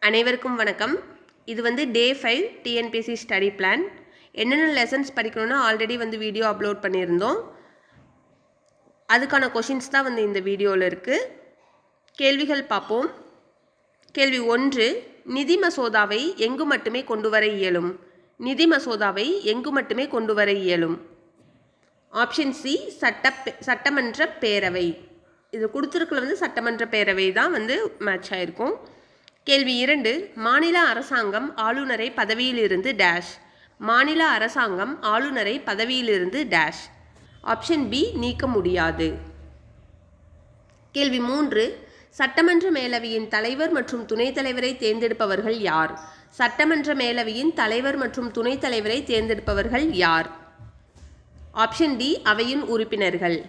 அனைவருக்கும் வணக்கம். இது வந்து டே 5 டிஎன்பிஎஸ்சி ஸ்டடி பிளான். என்னென்ன லெசன்ஸ் படிக்கணும்னா ஆல்ரெடி வந்து வீடியோ அப்லோட் பண்ணியிருந்தோம். அதுக்கான கொஷின்ஸ் தான் வந்து இந்த வீடியோவில் இருக்குது. கேள்விகள் பார்ப்போம். கேள்வி 1, நிதி மசோதாவை எங்கு மட்டுமே கொண்டு வர இயலும்? நிதி மசோதாவை எங்கு மட்டுமே கொண்டு வர இயலும்? ஆப்ஷன் சி, சட்டமன்ற பேரவை. இது கொடுத்துருக்குள்ள வந்து சட்டமன்ற பேரவை தான் வந்து மேட்ச் ஆகிருக்கும். கேள்வி 2, மாநில அரசாங்கம் ஆளுநரை பதவியிலிருந்து டேஷ். மாநில அரசாங்கம் ஆளுநரை பதவியிலிருந்து டேஷ். ஆப்ஷன் பி, நீக்க முடியாது. கேள்வி 3, சட்டமன்ற மேலவையின் தலைவர் மற்றும் துணைத் தலைவரை தேர்ந்தெடுப்பவர்கள் யார்? சட்டமன்ற மேலவையின் தலைவர் மற்றும் துணைத் தலைவரை தேர்ந்தெடுப்பவர்கள் யார்? ஆப்ஷன் டி, அவையின் உறுப்பினர்கள்.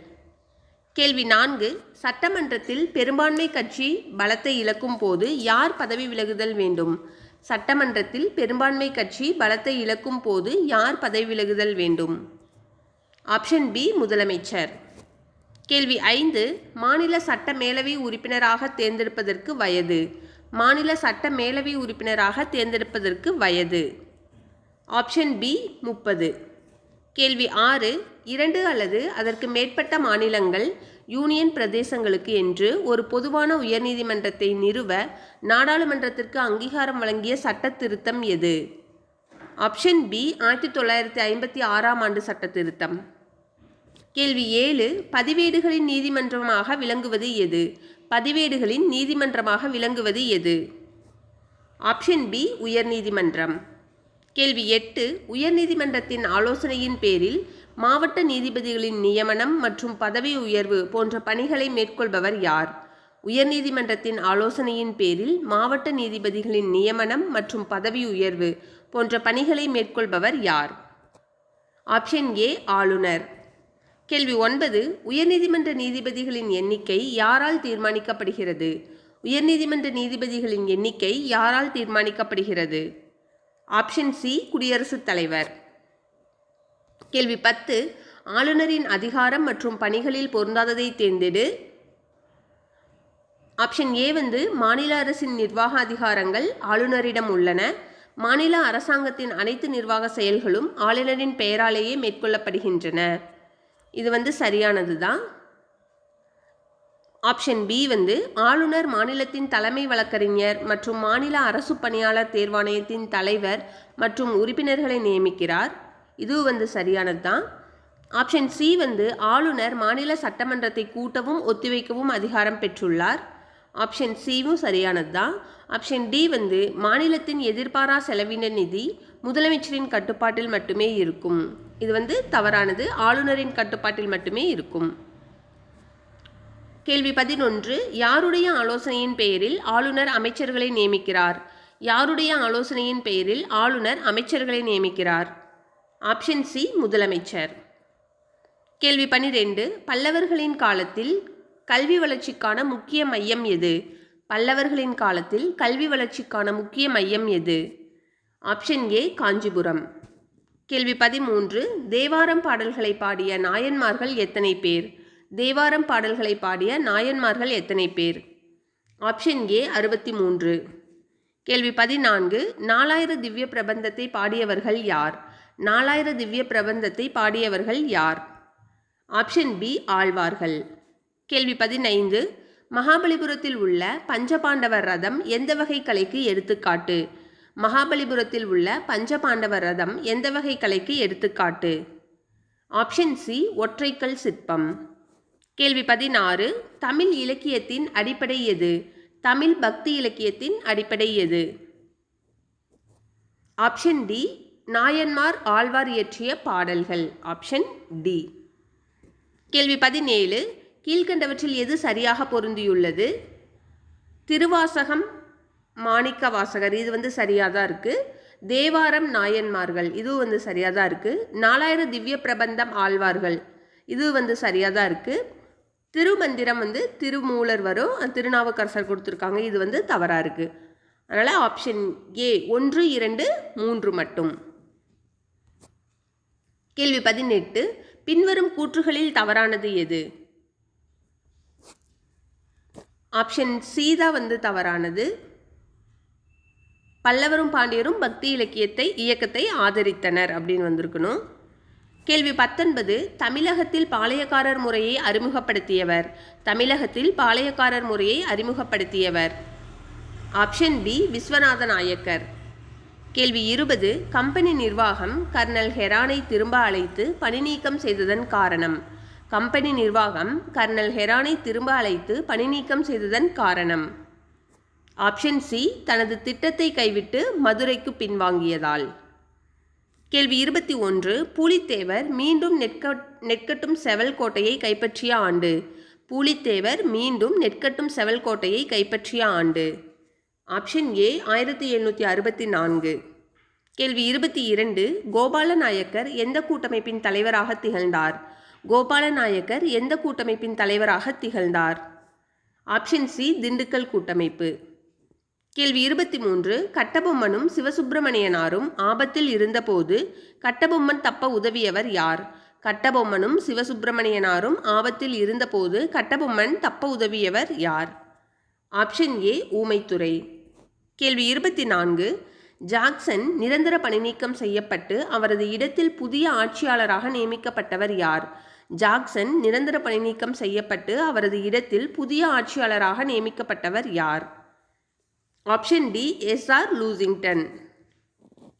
கேள்வி 4, சட்டமன்றத்தில் பெரும்பான்மை கட்சி பலத்தை இழக்கும் போது யார் பதவி விலகுதல் வேண்டும்? சட்டமன்றத்தில் பெரும்பான்மை கட்சி பலத்தை இழக்கும் போது யார் பதவி விலகுதல் வேண்டும்? ஆப்ஷன் பி, முதலமைச்சர். கேள்வி 5, மாநில சட்ட மேலவை உறுப்பினராக தேர்ந்தெடுப்பதற்கு வயது. மாநில சட்ட மேலவை உறுப்பினராக தேர்ந்தெடுப்பதற்கு வயது. Option B, 30. கேள்வி 6, 2 அல்லது அதற்கு மேற்பட்ட மாநிலங்கள் யூனியன் பிரதேசங்களுக்கு என்று ஒரு பொதுவான உயர்நீதிமன்றத்தை நிறுவ நாடாளுமன்றத்திற்கு அங்கீகாரம் வழங்கிய சட்ட திருத்தம் எது? ஆப்ஷன் பி, 1956ஆம் ஆண்டு சட்ட திருத்தம். கேள்வி 7, பதிவேடுகளின் நீதிமன்றமாக விளங்குவது எது? பதிவேடுகளின் நீதிமன்றமாக விளங்குவது எது? ஆப்ஷன் பி, உயர்நீதிமன்றம். கேள்வி 8, உயர்நீதிமன்றத்தின் ஆலோசனையின் பேரில் மாவட்ட நீதிபதிகளின் நியமனம் மற்றும் பதவி உயர்வு போன்ற பணிகளை மேற்கொள்பவர் யார்? உயர்நீதிமன்றத்தின் ஆலோசனையின் பேரில் மாவட்ட நீதிபதிகளின் நியமனம் மற்றும் பதவி உயர்வு போன்ற பணிகளை மேற்கொள்பவர் யார்? ஆப்ஷன் ஏ, ஆளுநர். கேள்வி 9, உயர்நீதிமன்ற நீதிபதிகளின் எண்ணிக்கை யாரால் தீர்மானிக்கப்படுகிறது? உயர்நீதிமன்ற நீதிபதிகளின் எண்ணிக்கை யாரால் தீர்மானிக்கப்படுகிறது? ஆப்ஷன் சி, குடியரசுத் தலைவர். கேள்வி 10, ஆளுநரின் அதிகாரம் மற்றும் பணிகளில் பொருந்தாததை தேர்ந்தெடு. ஆப்ஷன் ஏ வந்து மாநில அரசின் நிர்வாக அதிகாரங்கள் ஆளுநரிடம் உள்ளன. மாநில அரசாங்கத்தின் அனைத்து நிர்வாக செயல்களும் ஆளுநரின் பெயராலேயே மேற்கொள்ளப்படுகின்றன. இது வந்து சரியானது தான். ஆப்ஷன் பி வந்து ஆளுநர் மாநிலத்தின் தலைமை வழக்கறிஞர் மற்றும் மாநில அரசு பணியாளர் தேர்வாணையத்தின் தலைவர் மற்றும் உறுப்பினர்களை நியமிக்கிறார். இது வந்து சரியானது தான். ஆப்ஷன் சி வந்து ஆளுநர் மாநில சட்டமன்றத்தை கூட்டவும் ஒத்திவைக்கவும் அதிகாரம் பெற்றுள்ளார். ஆப்ஷன் சிவும் சரியானது தான். ஆப்ஷன் டி வந்து மாநிலத்தின் எதிர்பாரா செலவின நிதி முதலமைச்சரின் கட்டுப்பாட்டில் மட்டுமே இருக்கும். இது வந்து தவறானது. ஆளுநரின் கட்டுப்பாட்டில் மட்டுமே இருக்கும். கேள்வி 11, யாருடைய ஆலோசனையின் பெயரில் ஆளுநர் அமைச்சர்களை நியமிக்கிறார்? யாருடைய ஆலோசனையின் பெயரில் ஆளுநர் அமைச்சர்களை நியமிக்கிறார்? ஆப்ஷன் சி, முதலமைச்சர். கேள்வி 12, பல்லவர்களின் காலத்தில் கல்வி வளர்ச்சிக்கான முக்கிய மையம் எது? பல்லவர்களின் காலத்தில் கல்வி வளர்ச்சிக்கான முக்கிய மையம் எது? Option A, Kanchipuram. கேள்வி 13, தேவாரம் பாடல்களை பாடிய நாயன்மார்கள் எத்தனை பேர்? தேவாரம் பாடல்களை பாடிய நாயன்மார்கள் எத்தனை பேர்? Option A, 63. கேள்வி 14, 4000 திவ்ய பிரபந்தத்தை பாடியவர்கள் யார்? 4000 திவ்ய பிரபந்தத்தை பாடியவர்கள் யார்? ஆப்ஷன் பி, ஆழ்வார்கள். கேள்வி 15, மகாபலிபுரத்தில் உள்ள பஞ்சபாண்டவர் ரதம் எந்த வகை கலைக்கு எடுத்துக்காட்டு? மகாபலிபுரத்தில் உள்ள பஞ்சபாண்டவர் ரதம் எந்த வகை கலைக்கு எடுத்துக்காட்டு? ஆப்ஷன் சி, ஒற்றைக்கல் சிற்பம். கேள்வி 16, தமிழ் இலக்கியத்தின் அடிப்படை எது? தமிழ் பக்தி இலக்கியத்தின் அடிப்படை எது? ஆப்ஷன் டி, நாயன்மார் ஆழ்வார் இயற்றிய பாடல்கள். Option D. கேள்வி 17, கீழ்கண்டவற்றில் எது சரியாக பொருந்தியுள்ளது? திருவாசகம், மாணிக்க வாசகர், இது வந்து சரியாக தான் இருக்குது. தேவாரம், நாயன்மார்கள், இதுவும் வந்து சரியாக தான் இருக்குது. 4000 திவ்ய பிரபந்தம், ஆழ்வார்கள், இது வந்து சரியாக தான் இருக்குது. திருமந்திரம் வந்து திருமூலர் வரும், திருநாவுக்கரசர் கொடுத்துருக்காங்க, இது வந்து தவறாக இருக்குது. அதனால் ஆப்ஷன் ஏ 1, 2, 3 மட்டும். கேள்வி 18, பின்வரும் கூற்றுகளில் தவறானது எது? ஆப்ஷன் சி தான் வந்து தவறானது. பல்லவரும் பாண்டியரும் பக்தி இயக்கத்தை ஆதரித்தனர் அப்படின்னு வந்திருக்கணும். கேள்வி 19 தமிழகத்தில் பாளையக்காரர் முறையை அறிமுகப்படுத்தியவர். தமிழகத்தில் பாளையக்காரர் முறையை அறிமுகப்படுத்தியவர். Option B Vishwanatha Nayakkar. கேள்வி 20 கம்பெனி நிர்வாகம் கர்னல் ஹெரானை திரும்ப அழைத்து பணி நீக்கம் செய்ததன் காரணம். கம்பெனி நிர்வாகம் கர்னல் ஹெரானை திரும்ப அழைத்து பணி நீக்கம் செய்ததன் காரணம். ஆப்ஷன் சி தனது திட்டத்தை கைவிட்டு மதுரைக்கு பின்வாங்கியதால். கேள்வி 21 பூலித்தேவர் மீண்டும் நெற்கட்டும் செவல் கோட்டையை கைப்பற்றிய ஆண்டு. பூலித்தேவர் மீண்டும் நெற்கட்டும் செவல் கோட்டையை கைப்பற்றிய ஆண்டு. Option A 1764. கேள்வி 22 கோபாலநாயக்கர் எந்த கூட்டமைப்பின் தலைவராக திகழ்ந்தார். கோபாலநாயக்கர் எந்த கூட்டமைப்பின் தலைவராக திகழ்ந்தார். ஆப்ஷன் சி திண்டுக்கல் கூட்டமைப்பு. கேள்வி 23 கட்டபொம்மனும் சிவசுப்பிரமணியனாரும் ஆபத்தில் இருந்தபோது கட்டபொம்மன் தப்ப உதவியவர் யார். கட்டபொம்மனும் சிவசுப்பிரமணியனாரும் ஆபத்தில் இருந்தபோது கட்டபொம்மன் தப்ப உதவியவர் யார். ஆப்ஷன் ஏ ஊமைத்துறை. கேள்வி 24 ஜாக்சன் நிரந்தர பணிநீக்கம் செய்யப்பட்டு அவரது இடத்தில் புதிய ஆட்சியாளராக நியமிக்கப்பட்டவர் யார். ஜாக்சன் நிரந்தர பணிநீக்கம் செய்யப்பட்டு அவரது இடத்தில் புதிய ஆட்சியாளராக நியமிக்கப்பட்டவர் யார். Option D S R Lushington.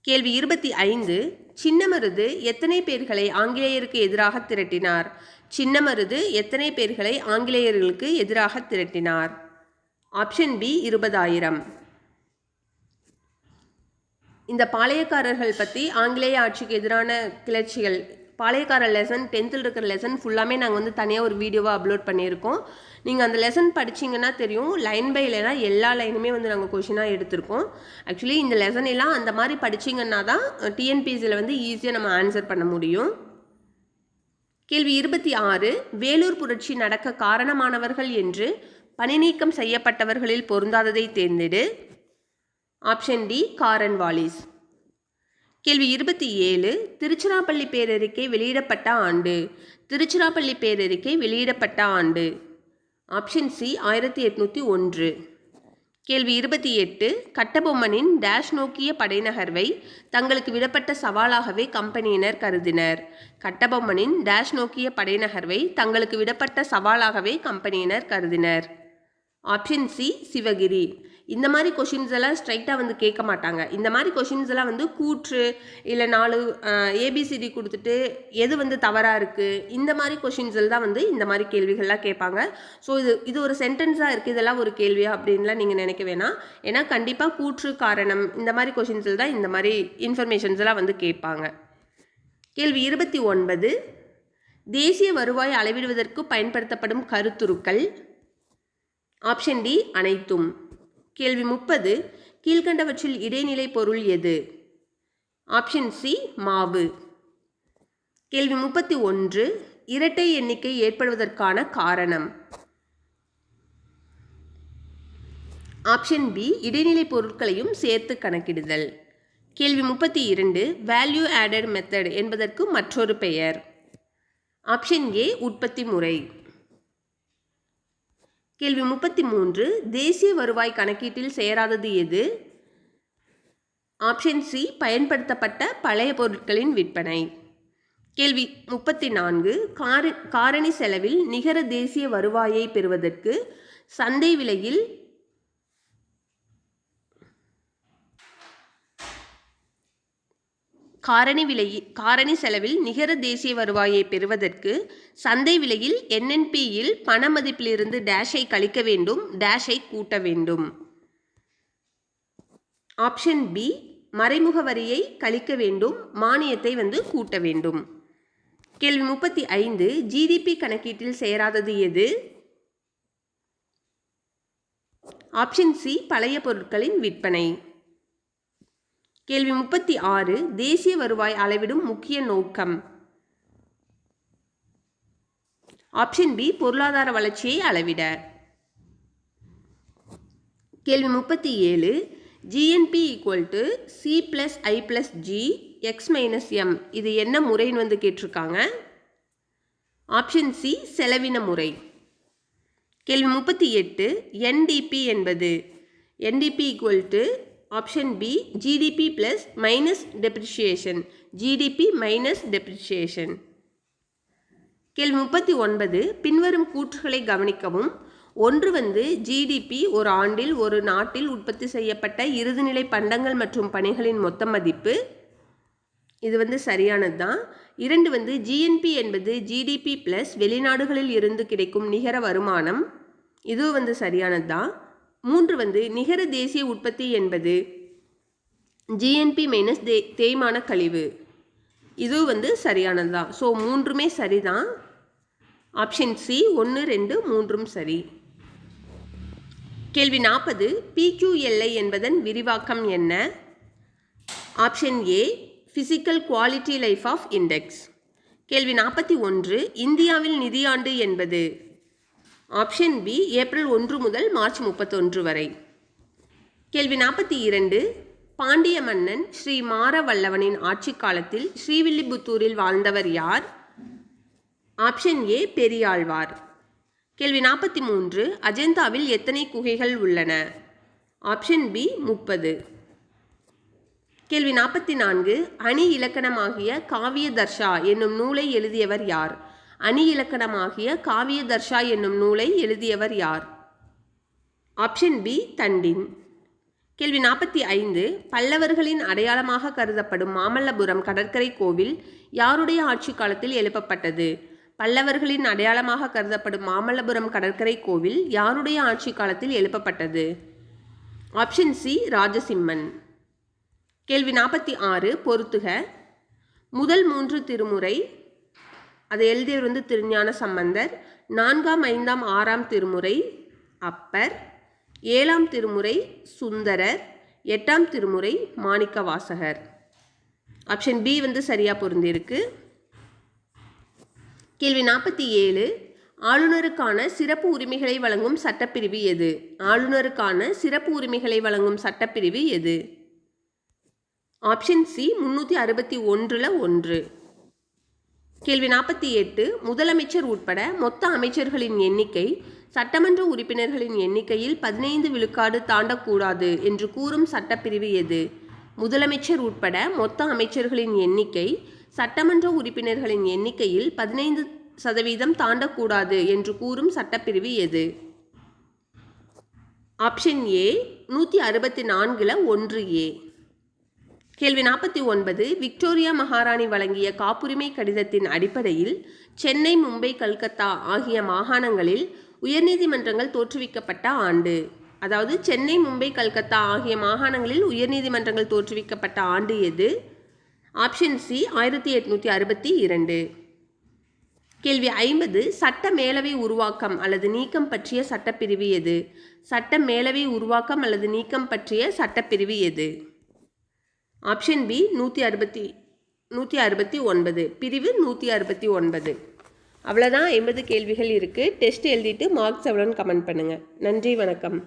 கேள்வி 25 சின்னமருது எத்தனை பேர்களை ஆங்கிலேயருக்கு எதிராக திரட்டினார். சின்னமருது எத்தனை பேர்களை ஆங்கிலேயர்களுக்கு எதிராக திரட்டினார். Option B 20,000. இந்த பாளையக்காரர்கள் பற்றி ஆங்கிலேய ஆட்சிக்கு எதிரான கிளர்ச்சிகள் பாளையக்காரர் லெசன் 10th இருக்கிற லெசன் ஃபுல்லாமே நாங்கள் தனியாக ஒரு வீடியோவாக அப்லோட் பண்ணியிருக்கோம். நீங்கள் அந்த லெசன் படிச்சிங்கன்னா தெரியும், லைன் பை லைனாக எல்லா லைனுமே நாங்கள் கொஷினாக எடுத்திருக்கோம். ஆக்சுவலி இந்த லெசன் எல்லாம் அந்த மாதிரி படிச்சிங்கன்னா தான் டிஎன்பிஎஸ்சியில் ஈஸியாக நம்ம ஆன்சர் பண்ண முடியும். கேள்வி 26 வேலூர் புரட்சி நடக்க காரணமானவர்கள் என்று பணிநீக்கம் செய்யப்பட்டவர்களில் பொருந்தாததை தேர்ந்தெடு. ஆப்ஷன் டி காரன் வாலிஸ். கேள்வி 27 திருச்சிராப்பள்ளி பேரறிக்கை வெளியிடப்பட்ட ஆண்டு. திருச்சிராப்பள்ளி பேரறிக்கை வெளியிடப்பட்ட ஆண்டு. Option C 1801. கேள்வி 28 கட்டபொம்மனின் டேஷ் நோக்கிய படைநகர்வை தங்களுக்கு விடப்பட்ட சவாலாகவே கம்பெனியினர் கருதினர். கட்டபொம்மனின் டேஷ் நோக்கிய படைநகர்வை தங்களுக்கு விடப்பட்ட சவாலாகவே கம்பெனியினர் கருதினர். Option C Sivagiri. இந்த மாதிரி கொஷின்ஸ் எல்லாம் ஸ்ட்ரைட்டாக கேட்க மாட்டாங்க. இந்த மாதிரி கொஷின்ஸ் எல்லாம் கூற்று இல்லை 4 ஏபிசிடி கொடுத்துட்டு எது தவறாக இருக்குது, இந்த மாதிரி கொஷின்ஸில் தான் இந்த மாதிரி கேள்விகள்லாம் கேட்பாங்க. ஸோ இது ஒரு சென்டென்ஸாக இருக்குது, இதெல்லாம் ஒரு கேள்வியா அப்படின்லாம் நீங்கள் நினைக்க வேணாம். ஏன்னா கண்டிப்பாக கூற்று காரணம் இந்த மாதிரி கொஷின்ஸில் தான் இந்த மாதிரி இன்ஃபர்மேஷன்ஸ் எல்லாம் கேட்பாங்க. கேள்வி 29 தேசிய வருவாய் அளவிடுவதற்கு பயன்படுத்தப்படும் கருத்துருக்கள். ஆப்ஷன் டி அனைத்தும். கேள்வி 30 கீழ்கண்டவற்றில் இடைநிலை பொருள் எது. ஆப்ஷன் சி மாவு. கேள்வி 31 இரட்டை எண்ணிக்கை ஏற்படுவதற்கான காரணம். ஆப்ஷன் பி இடைநிலை பொருட்களையும் சேர்த்து கணக்கிடுதல். கேள்வி 32 வேல்யூ ஆடட் மெத்தட் என்பதற்கு மற்றொரு பெயர். ஆப்ஷன் ஏ உற்பத்தி முறை. கேள்வி 33 தேசிய வருவாய் கணக்கீட்டில் சேராதது எது. ஆப்ஷன் சி பயன்படுத்தப்பட்ட பழைய பொருட்களின் விற்பனை. கேள்வி 34 காரணி செலவில் நிகர தேசிய வருவாயை பெறுவதற்கு சந்தை விலையில் காரணி செலவில் நிகர தேசிய வருவாயை பெறுவதற்கு சந்தை விலையில் NNPயில் பண மதிப்பிலிருந்து டேஷை கழிக்க வேண்டும், டேஷை கூட்ட வேண்டும். ஆப்ஷன் பி மறைமுக வரியை கழிக்க வேண்டும், மானியத்தை கூட்ட வேண்டும். கேள்வி 35 ஜிடிபி கணக்கீட்டில் சேராதது எது. ஆப்ஷன் சி பழைய பொருட்களின் விற்பனை. கேள்வி 36 தேசிய வருவாய் அளவிடும் முக்கிய நோக்கம். ஆப்ஷன் பி பொருளாதார வளர்ச்சியை அளவிட. கேள்வி 37 GNP = C+I+G x-m இது என்ன முறைன்னு கேட்டிருக்காங்க. ஆப்ஷன் சி செலவின முறை. கேள்வி 38 NDP என்பது NDP = option B GDP plus minus depreciation. GDP minus depreciation. கேள்வி 39 பின்வரும் கூற்றுகளை கவனிக்கவும். ஒன்று ஜிடிபி ஒரு ஆண்டில் ஒரு நாட்டில் உற்பத்தி செய்யப்பட்ட இறுதிநிலை பண்டங்கள் மற்றும் பணிகளின் மொத்த மதிப்பு. இது சரியானது தான். 2 ஜிஎன்பி என்பது ஜிடிபி ப்ளஸ் வெளிநாடுகளில் இருந்து கிடைக்கும் நிகர வருமானம். இது சரியானது தான். 3 நிகர தேசிய உற்பத்தி என்பது ஜிஎன்பி மைனஸ் தேய்மான கழிவு. இது சரியானது தான். ஸோ 3மே சரிதான். ஆப்ஷன் சி 1, 2, 3ம் சரி. கேள்வி 40 பிக்யூஎல்ஐ என்பதன் விரிவாக்கம் என்ன? Option A physical quality life of index. கேள்வி 41 இந்தியாவில் நிதியாண்டு என்பது? ஆப்ஷன் பி ஏப்ரல் 1 முதல் மார்ச் 31 வரை. கேள்வி 42 பாண்டிய மன்னன் ஸ்ரீ மாரவல்லவனின் ஆட்சி காலத்தில் ஸ்ரீவில்லிபுத்தூரில் வாழ்ந்தவர் யார்? Option A Periyazhwar. கேள்வி 43 அஜந்தாவில் எத்தனை குகைகள் உள்ளன? Option B 30. கேள்வி 44 அணி இலக்கணமாகிய காவியதர்ஷா என்னும் நூலை எழுதியவர் யார்? அணி இலக்கணமாகிய காவியதர்ஷா என்னும் நூலை எழுதியவர் யார்? ஆப்ஷன் பி தண்டின். கேள்வி 45 பல்லவர்களின் அடையாளமாக கருதப்படும் மாமல்லபுரம் கடற்கரை கோவில் யாருடைய ஆட்சி காலத்தில் எழுப்பப்பட்டது? பல்லவர்களின் அடையாளமாக கருதப்படும் மாமல்லபுரம் கடற்கரை கோவில் யாருடைய ஆட்சி காலத்தில் எழுப்பப்பட்டது? Option C Rajasimhan. கேள்வி 46 பொறுத்துக. முதல் 3 திருமுறை அதை எழுதியவர் திருஞான சம்பந்தர். 4ஆம் 5ஆம் 6ஆம் திருமுறை அப்பர். 7ஆம் திருமுறை சுந்தரர். 8ஆம் திருமுறை மாணிக்கவாசகர். ஆப்ஷன் பி சரியா பொருந்திருக்கு. கேள்வி 47 ஆளுநருக்கான சிறப்பு உரிமைகளை வழங்கும் சட்டப்பிரிவு எது? ஆளுநருக்கான சிறப்பு உரிமைகளை வழங்கும் சட்டப்பிரிவு எது? Option C 361 1. கேள்வி 48 முதலமைச்சர் உட்பட மொத்த அமைச்சர்களின் எண்ணிக்கை சட்டமன்ற உறுப்பினர்களின் எண்ணிக்கையில் 15 விழுக்காடு தாண்டக்கூடாது என்று கூறும் சட்டப்பிரிவு எது? முதலமைச்சர் உட்பட மொத்த அமைச்சர்களின் எண்ணிக்கை சட்டமன்ற உறுப்பினர்களின் எண்ணிக்கையில் 15% தாண்டக்கூடாது என்று கூறும் சட்டப்பிரிவு எது? Option A 164 1A. கேள்வி 49 விக்டோரியா மகாராணி வழங்கிய காப்புரிமை கடிதத்தின் அடிப்படையில் சென்னை, மும்பை, கல்கத்தா ஆகிய மாகாணங்களில் உயர்நீதிமன்றங்கள் தோற்றுவிக்கப்பட்ட ஆண்டு. அதாவது சென்னை, மும்பை, கல்கத்தா ஆகிய மாகாணங்களில் உயர்நீதிமன்றங்கள் தோற்றுவிக்கப்பட்ட ஆண்டு எது? Option C 1862. கேள்வி 50 சட்ட மேலவை உருவாக்கம் அல்லது நீக்கம் பற்றிய சட்டப்பிரிவு எது? சட்ட மேலவை உருவாக்கம் அல்லது நீக்கம் பற்றிய சட்டப்பிரிவு எது? ஆப்ஷன் பி 169 பிரிவு 169. அவ்வளோதான் 50 கேள்விகள் இருக்குது. டெஸ்ட் எழுதிட்டு மார்க்ஸ் எவ்வளோன்னு கமெண்ட் பண்ணுங்கள். நன்றி, வணக்கம்.